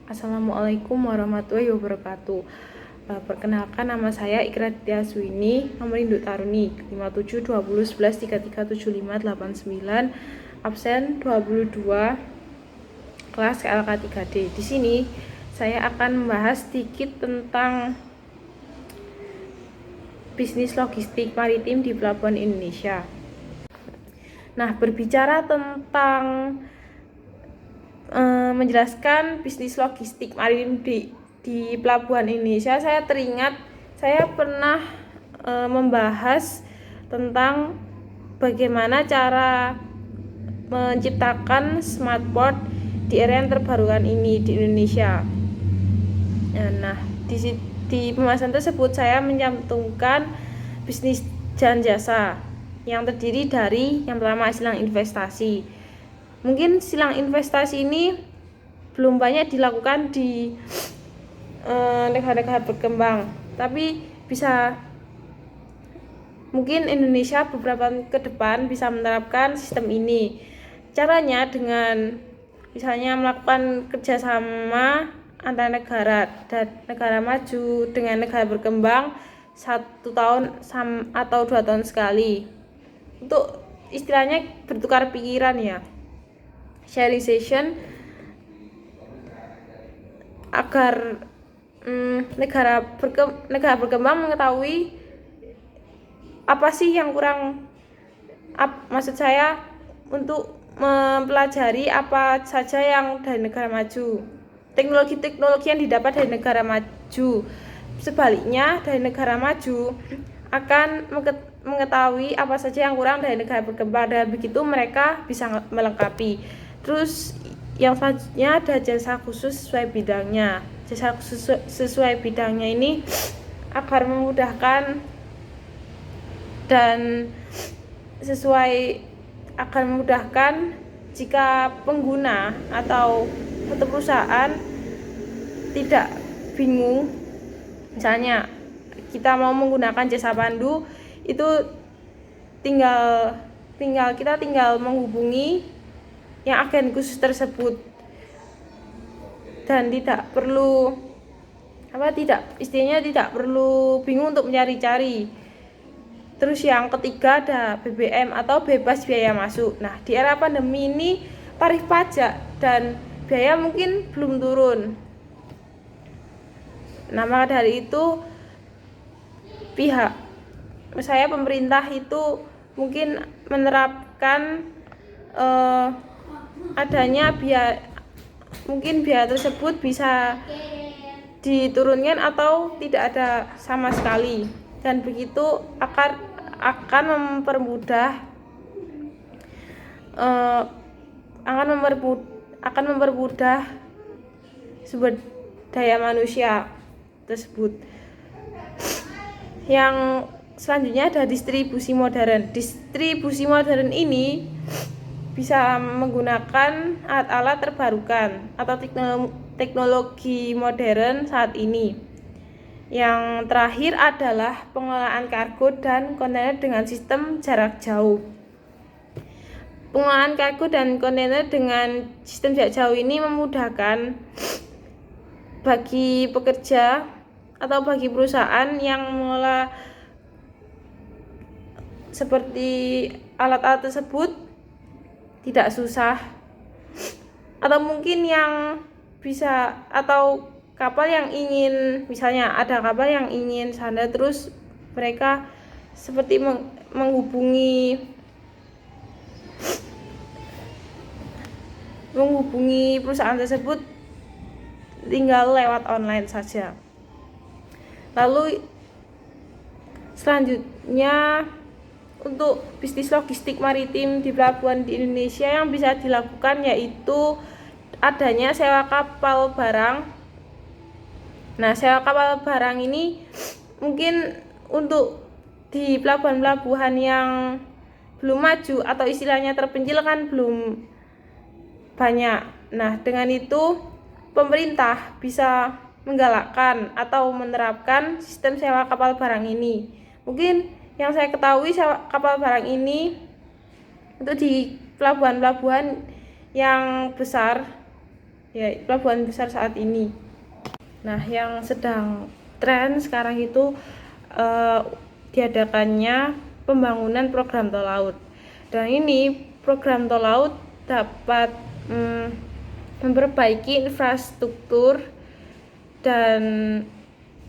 Assalamualaikum warahmatullahi wabarakatuh. Perkenalkan, nama saya Ikra Tiaswini, nomor induk Taruni 572011337589, absen 22, kelas KLK 3D. Di sini saya akan membahas sedikit tentang bisnis logistik maritim di pelabuhan Indonesia. Nah, berbicara tentang menjelaskan bisnis logistik maritim di pelabuhan Indonesia, saya teringat saya pernah membahas tentang bagaimana cara menciptakan smart port di era yang terbarukan ini di Indonesia. Nah, di pembahasan tersebut saya mencantumkan bisnis dan jasa yang terdiri dari yang pertama silang investasi. Mungkin silang investasi ini belum banyak dilakukan di negara-negara berkembang, tapi mungkin Indonesia beberapa tahun ke depan bisa menerapkan sistem ini. Caranya dengan misalnya melakukan kerjasama antara negara dan negara maju dengan negara berkembang 1 tahun atau 2 tahun sekali, untuk istilahnya bertukar pikiran ya, sharing session, agar negara berkembang mengetahui apa sih yang kurang, maksud saya untuk mempelajari apa saja yang dari negara maju, teknologi-teknologi yang didapat dari negara maju. Sebaliknya, dari negara maju akan mengetahui apa saja yang kurang dari negara berkembang, dan begitu mereka bisa melengkapi. Terus yang selanjutnya ada jasa khusus sesuai bidangnya. Jasa khusus sesuai bidangnya ini agar memudahkan dan akan memudahkan jika pengguna atau satu perusahaan tidak bingung. Misalnya kita mau menggunakan jasa pandu, itu kita tinggal menghubungi yang agen khusus tersebut, dan tidak perlu bingung untuk mencari-cari. Terus yang ketiga ada BBM atau bebas biaya masuk. Nah, di era pandemi ini tarif pajak dan biaya mungkin belum turun. Nah, maka dari itu pemerintah itu mungkin menerapkan adanya biaya tersebut bisa diturunkan atau tidak ada sama sekali, dan begitu akan mempermudah sumber daya manusia tersebut. Yang selanjutnya ada distribusi modern. Distribusi modern ini bisa menggunakan alat-alat terbarukan atau teknologi modern saat ini. Yang terakhir adalah pengelolaan kargo dan kontainer dengan sistem jarak jauh. Pengelolaan kargo dan kontainer dengan sistem jarak jauh ini memudahkan bagi pekerja atau bagi perusahaan yang mengelola seperti alat-alat tersebut tidak susah. Atau mungkin kapal yang ingin, misalnya ada kapal yang ingin sandar, terus mereka seperti menghubungi perusahaan tersebut tinggal lewat online saja. Lalu selanjutnya, untuk bisnis logistik maritim di pelabuhan di Indonesia yang bisa dilakukan yaitu adanya sewa kapal barang. Nah, sewa kapal barang ini mungkin untuk di pelabuhan-pelabuhan yang belum maju atau istilahnya terpencil kan belum banyak. Nah, dengan itu pemerintah bisa menggalakkan atau menerapkan sistem sewa kapal barang ini. Mungkin yang saya ketahui, sewa kapal barang ini untuk di pelabuhan-pelabuhan yang besar ya pelabuhan besar saat ini. Nah, yang sedang tren sekarang itu diadakannya pembangunan program tol laut. Dan ini program tol laut dapat memperbaiki infrastruktur dan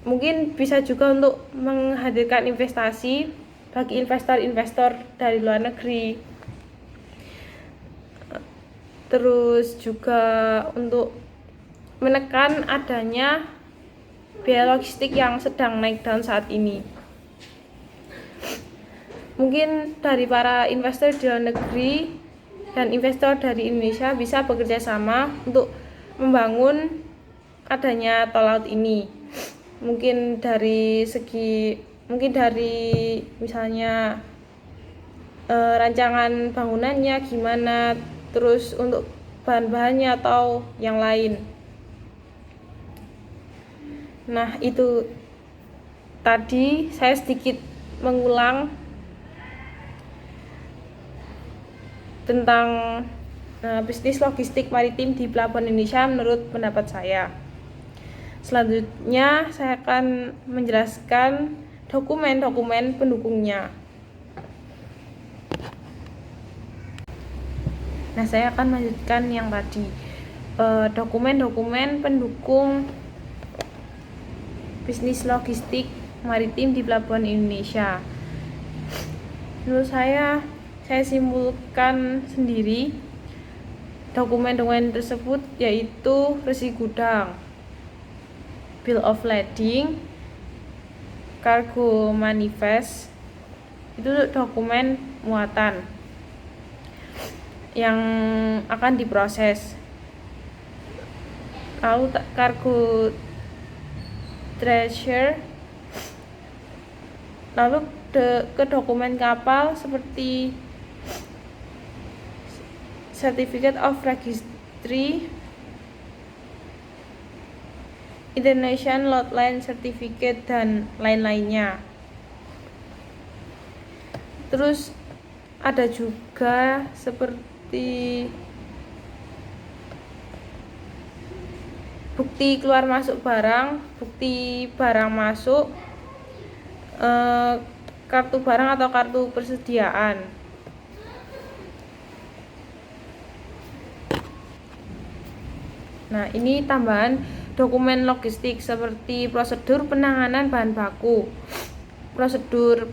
mungkin bisa juga untuk menghadirkan investasi bagi investor-investor dari luar negeri. Terus juga untuk menekan adanya biaya logistik yang sedang naik daun saat ini. Mungkin dari para investor di luar negeri dan investor dari Indonesia bisa bekerja sama untuk membangun adanya tol laut ini. Mungkin dari misalnya rancangan bangunannya gimana, terus untuk bahan-bahannya atau yang lain. Nah, itu tadi saya sedikit mengulang tentang bisnis logistik maritim di Pelabuhan Indonesia menurut pendapat saya. Selanjutnya saya akan menjelaskan dokumen-dokumen pendukungnya. Nah, saya akan melanjutkan yang tadi, dokumen-dokumen pendukung bisnis logistik maritim di Pelabuhan Indonesia. Menurut saya simpulkan sendiri dokumen-dokumen tersebut, yaitu resi gudang, bill of lading, cargo manifest, itu dokumen muatan yang akan diproses. Lalu cargo treasure, lalu ke dokumen kapal seperti Certificate of Registry, International Load Line Certificate, dan lain-lainnya. Terus ada juga seperti bukti keluar masuk barang, bukti barang masuk, kartu barang atau kartu persediaan. Nah, ini tambahan dokumen logistik seperti prosedur penanganan bahan baku, prosedur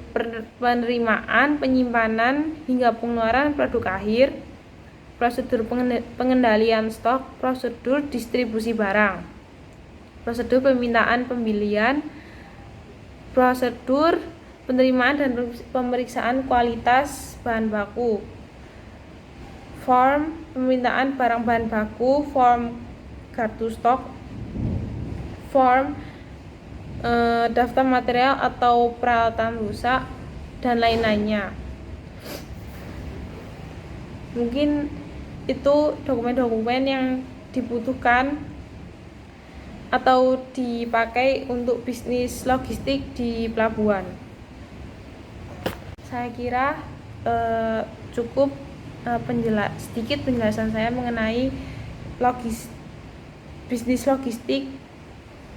penerimaan, penyimpanan, hingga pengeluaran produk akhir, prosedur pengendalian stok, prosedur distribusi barang, prosedur permintaan pembelian, prosedur penerimaan dan pemeriksaan kualitas bahan baku, form permintaan barang bahan baku, form kartu stok, form daftar material atau peralatan rusak, dan lain-lainnya. Mungkin itu dokumen-dokumen yang dibutuhkan atau dipakai untuk bisnis logistik di pelabuhan. Saya kira cukup sedikit penjelasan saya mengenai bisnis logistik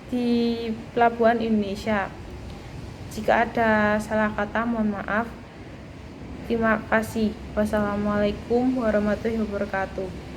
di Pelabuhan Indonesia. Jika ada salah kata, mohon maaf. Terima kasih. Wassalamualaikum warahmatullahi wabarakatuh.